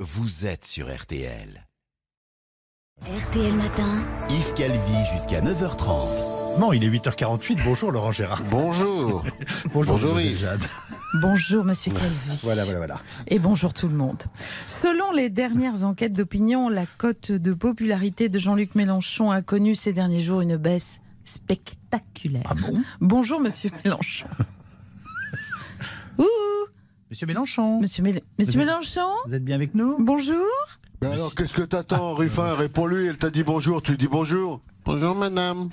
Vous êtes sur RTL. RTL Matin. Yves Calvi jusqu'à 9h30. Non, il est 8h48. Bonjour Laurent Gérard. Bonjour. Bonjour Jade. Bonjour Monsieur Calvi. Voilà. Et bonjour tout le monde. Selon les dernières enquêtes d'opinion, la cote de popularité de Jean-Luc Mélenchon a connu ces derniers jours une baisse spectaculaire. Ah bon ? Bonjour Monsieur Mélenchon. Ouh, Monsieur Mélenchon. Monsieur Mélenchon. Vous êtes bien avec nous ? Bonjour. Mais alors, qu'est-ce que t'attends, Ruffin ? Réponds-lui, elle t'a dit bonjour, tu lui dis bonjour. Bonjour, madame.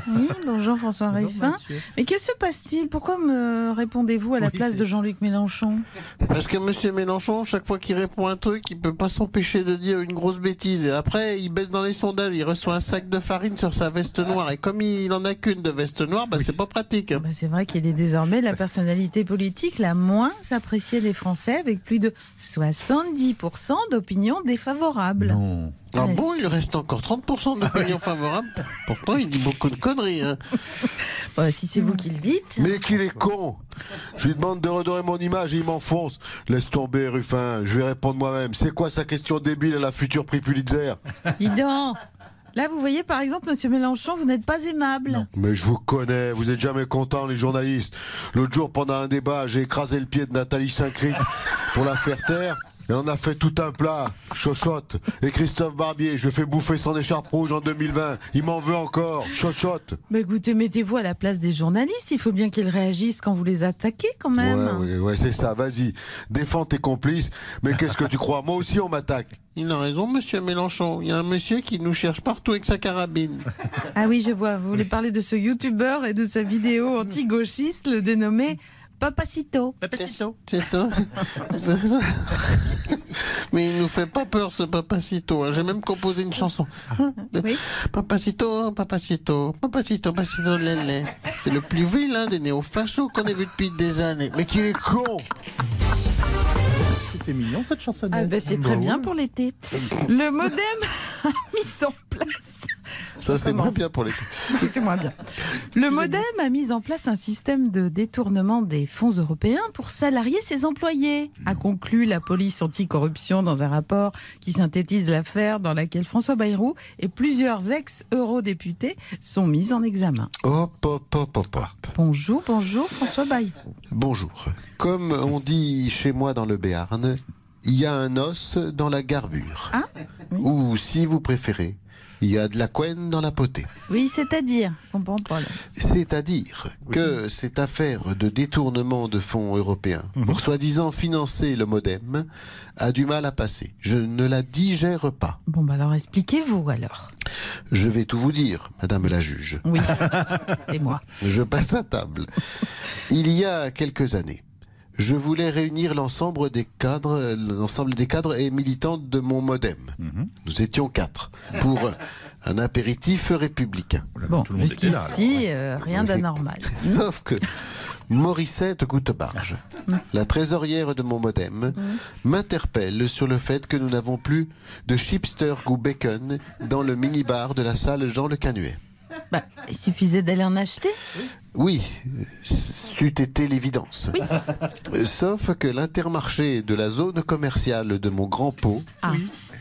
Oui, bonjour François Ruffin. Mais que se passe-t-il ? Pourquoi me répondez-vous à la place de Jean-Luc Mélenchon ? Parce que monsieur Mélenchon, chaque fois qu'il répond un truc, il peut pas s'empêcher de dire une grosse bêtise. Et après, il baisse dans les sondages, il reçoit un sac de farine sur sa veste noire. Et comme il en a qu'une de veste noire, c'est pas pratique. C'est vrai qu'il est désormais la personnalité politique la moins appréciée des Français, avec plus de 70% d'opinions défavorables. Non. Ah bon, il reste encore 30% d'opinions favorables. Pourtant, il dit beaucoup de conneries. Si c'est vous qui le dites. Mais qu'il est con. Je lui demande de redorer mon image et il m'enfonce. Laisse tomber, Ruffin, je vais répondre moi-même. C'est quoi sa question débile à la future prix Pulitzer ? Dis donc. Là, vous voyez, par exemple, Monsieur Mélenchon, vous n'êtes pas aimable. Non. Mais je vous connais, vous êtes jamais contents, les journalistes. L'autre jour, pendant un débat, j'ai écrasé le pied de Nathalie Saint-Cric pour la faire taire. Et on a fait tout un plat, chochotte. Et Christophe Barbier, je lui ai fait bouffer son écharpe rouge en 2020. Il m'en veut encore, chochotte. Mais écoutez, mettez-vous à la place des journalistes. Il faut bien qu'ils réagissent quand vous les attaquez, quand même. Ouais, c'est ça, vas-y. Défends tes complices. Mais qu'est-ce que tu crois ? Moi aussi, on m'attaque. Il a raison, monsieur Mélenchon. Il y a un monsieur qui nous cherche partout avec sa carabine. Ah oui, je vois. Vous voulez parler de ce youtubeur et de sa vidéo anti-gauchiste, le dénommé Papacito. C'est ça. Mais il nous fait pas peur, ce Papacito. J'ai même composé une chanson. Oui. Papacito, lélé. C'est le plus vilain des néo-fachos qu'on ait vu depuis des années. Mais qu'il est con. C'était mignon cette chansonnette. C'est très bien pour l'été. Le MoDem a mis en place... Ça, c'est moins bien pour les... C'est moins bien. Le MoDem a mis en place un système de détournement des fonds européens pour salarier ses employés, a conclu la police anticorruption dans un rapport qui synthétise l'affaire dans laquelle François Bayrou et plusieurs ex-eurodéputés sont mis en examen. Hop. Bonjour François Bayrou. Bonjour. Comme on dit chez moi dans le Béarn, il y a un os dans la garbure. Ah, oui. Ou, si vous préférez, il y a de la couenne dans la potée. Oui, c'est-à-dire, je comprends pas. C'est-à-dire que cette affaire de détournement de fonds européens pour soi-disant financer le MoDem a du mal à passer. Je ne la digère pas. Alors expliquez-vous alors. Je vais tout vous dire, madame la juge. Oui, c'est moi. Je passe à table. Il y a quelques années, je voulais réunir l'ensemble des cadres et militants de mon MoDem. Nous étions 4 pour un apéritif républicain. Jusqu'ici, rien d'anormal. Sauf que Morissette Goutebarge, la trésorière de mon MoDem, m'interpelle sur le fait que nous n'avons plus de chipster goût bacon dans le minibar de la salle Jean Le Canuet. Il suffisait d'aller en acheter. Oui, c'eût été l'évidence. Oui. Sauf que l'intermarché de la zone commerciale de mon grand pot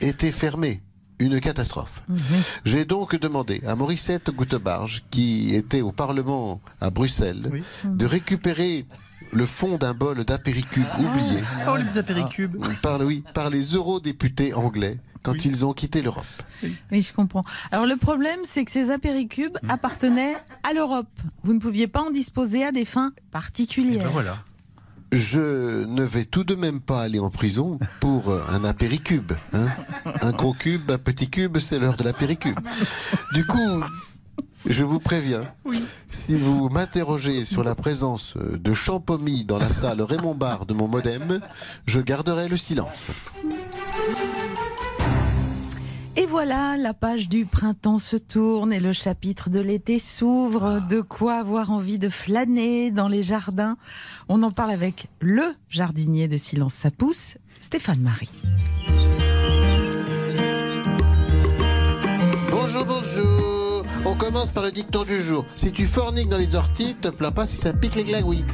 était fermé. Une catastrophe. J'ai donc demandé à Morissette Goutebarge, qui était au Parlement à Bruxelles, de récupérer le fond d'un bol d'apéricubes oublié les apéricubes. par les eurodéputés anglais quand ils ont quitté l'Europe. Oui, je comprends. Alors le problème, c'est que ces apéricubes appartenaient à l'Europe. Vous ne pouviez pas en disposer à des fins particulières. Voilà. Je ne vais tout de même pas aller en prison pour un apéricube. Un gros cube, un petit cube, c'est l'heure de l'apéricube. Du coup, je vous préviens, si vous m'interrogez sur la présence de champomis dans la salle Raymond Barre de mon MoDem, je garderai le silence. Et voilà, la page du printemps se tourne et le chapitre de l'été s'ouvre. De quoi avoir envie de flâner dans les jardins. On en parle avec le jardinier de Silence ça pousse, Stéphane Marie. Bonjour. On commence par le dicton du jour. Si tu forniques dans les orties, te plains pas si ça pique les glagouilles.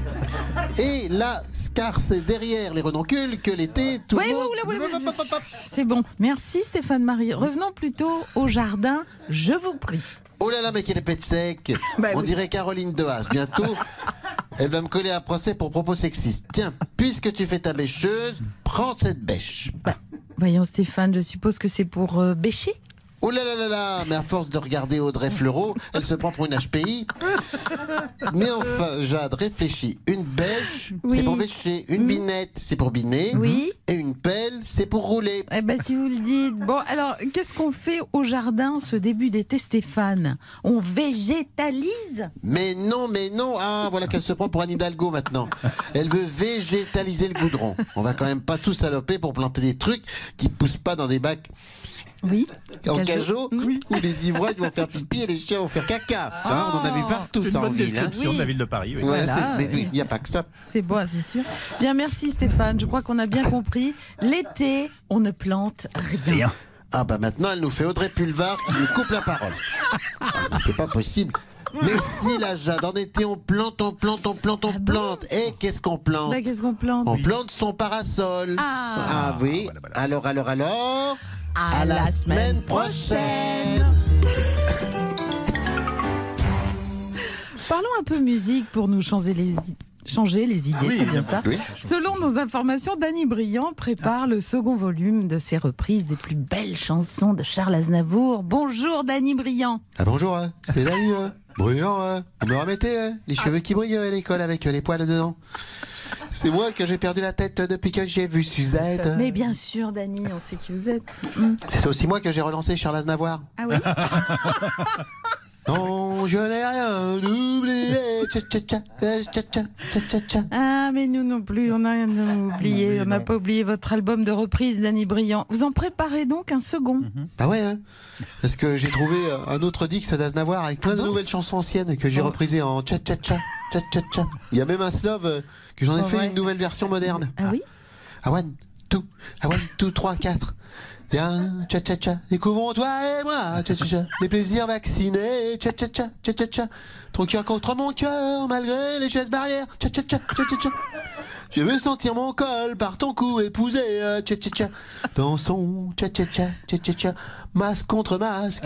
Et là, car c'est derrière les renoncules que l'été, tout Oui, le monde... oula. C'est bon. Merci Stéphane-Marie. Revenons plutôt au jardin, je vous prie. Oh là là, mais quel épée de sec. Bah On oui. dirait Caroline Dehaze. Bientôt, elle va me coller un procès pour propos sexistes. Tiens, puisque tu fais ta bêcheuse, prends cette bêche. Voyons Stéphane, je suppose que c'est pour bêcher. Oh là là là là, mais à force de regarder Audrey Fleurot, elle se prend pour une HPI. Mais enfin, Jade, réfléchis. Une bêche, Oui. c'est pour bêcher. Une binette, c'est pour biner. Oui. Et une pelle, c'est pour rouler. Eh ben si vous le dites. Bon, alors, qu'est-ce qu'on fait au jardin en ce début d'été, Stéphane? On végétalise? Mais non. Ah, voilà qu'elle se prend pour Anne Hidalgo maintenant. Elle veut végétaliser le goudron. On va quand même pas tout saloper pour planter des trucs qui poussent pas dans des bacs Oui. en cajot, où les ivrognes vont faire pipi et les chiens vont faire caca. Hein, on en a vu partout Une ça en bonne ville. Hein. description Oui. de la ville de Paris. Oui. Ouais, Voilà, mais il n'y a pas que ça. C'est beau, c'est sûr. Bien, merci Stéphane. Je crois qu'on a bien compris. L'été, on ne plante rien. Rien. Ah bah maintenant elle nous fait Audrey Pulvar qui nous coupe la parole. Ah, mais c'est pas possible. Mais si la Jade, en été on plante. Et qu'est-ce qu'on plante? Ben, qu'est-ce qu'on plante? On plante son parasol. Ah. Oui. Voilà. Alors. À la semaine prochaine. Parlons un peu musique pour nous changer les idées, Oui, c'est bien bien ça. sûr. Oui. Selon nos informations, Danny Briand prépare le second volume de ses reprises des plus belles chansons de Charles Aznavour. Bonjour Danny Briand. Ah bonjour, hein. C'est Dani, bruyant, vous me remettez les cheveux qui brillent à l'école avec les poils dedans. C'est moi que j'ai perdu la tête depuis que j'ai vu Suzette. Mais bien sûr Danny, on sait qui vous êtes. C'est aussi moi que j'ai relancé Charles Aznavour. Ah oui. Non, je n'ai rien oublié. Tcha. Ah mais nous non plus, on n'a rien oublié. Oui, On n'a non. pas oublié votre album de reprise Danny Briand. Vous en préparez donc un second. Ah ouais, hein. Parce que j'ai trouvé un autre Dix d'Aznavour avec plein de nouvelles chansons anciennes que j'ai reprisées en tcha. Il y a même un Slove que j'en ai fait Ouais. une nouvelle version moderne. Ah oui. Ah one, two, 3, 4. Viens, tcha. Découvrons toi et moi, tcha. Les plaisirs vaccinés, tcha. Ton cœur contre mon cœur, malgré les gestes barrières, tcha. Je veux sentir mon col par ton cou épousé, tcha. Dansons, tcha. Masque contre masque.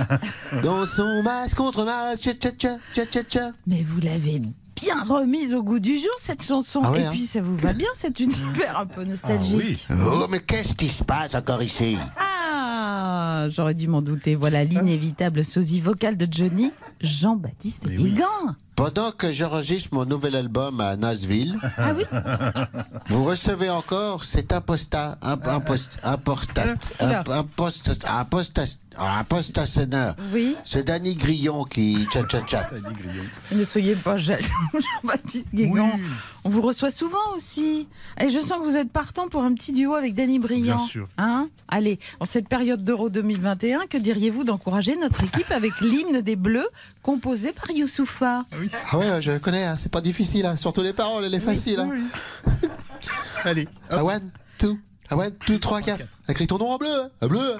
Dansons, masque contre masque, tcha. Mais vous l'avez bien remise au goût du jour cette chanson. Ah ouais, et hein. puis ça vous va bien cet univers un peu Ah nostalgique. oui. Oh, mais qu'est-ce qui se passe encore ici? Ah, j'aurais dû m'en douter. Voilà l'inévitable sosie vocale de Johnny, Jean-Baptiste Mais oui. Guégan. Pendant que j'enregistre mon nouvel album à Nashville, Ah oui. vous recevez encore cet apostationneur. Oui. C'est Danny Grillon qui tcha. Ça dit grillon. Ne soyez pas jaloux, Jean-Baptiste Guégan. Oui. On vous reçoit souvent aussi. Et je sens que vous êtes partant pour un petit duo avec Danny Briand. Bien sûr. Hein? Allez, en cette période d'Euro 2021, que diriez-vous d'encourager notre équipe avec l'hymne des Bleus composé par Youssoupha? Ah ouais, je connais, hein, c'est pas difficile, hein, surtout les paroles, elle est facile. Hein. Oui. Allez. hop. Ah one, two, 3, 4. Écris ton nom en bleu, hein. Bleu.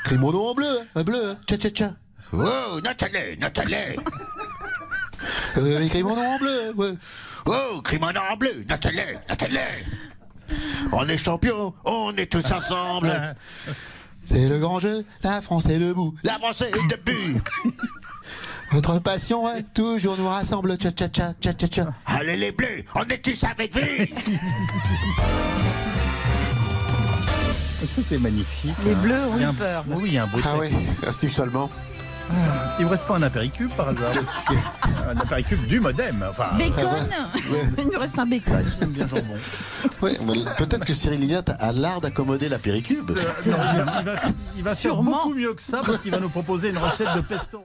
Écris mon nom en bleu, bleu. Tcha. Oh, Nathalie. Écris mon nom en bleu, ouais. Oh, écris mon nom en bleu, Nathalie. On est champions, on est tous ensemble. C'est le grand jeu, la France est debout. La France est debout. Votre passion, ouais, toujours nous rassemble. Tcha. Allez les bleus, on est tous avec vous. C'était magnifique. Les Bleus ont Il y a eu un- peur. Oui, il y a un beau Ah ouais, texte. merci seulement. Il ne vous reste pas un apéricube par hasard? Un apéricube du modem. Enfin, Bacon. Ouais. Il nous reste un bacon. j'aime bien jambon. Ouais, mais peut-être que Cyril Lignac a l'art d'accommoder la péricube. Non, il va faire Sûrement. beaucoup mieux que ça parce qu'il va nous proposer une recette de pesto.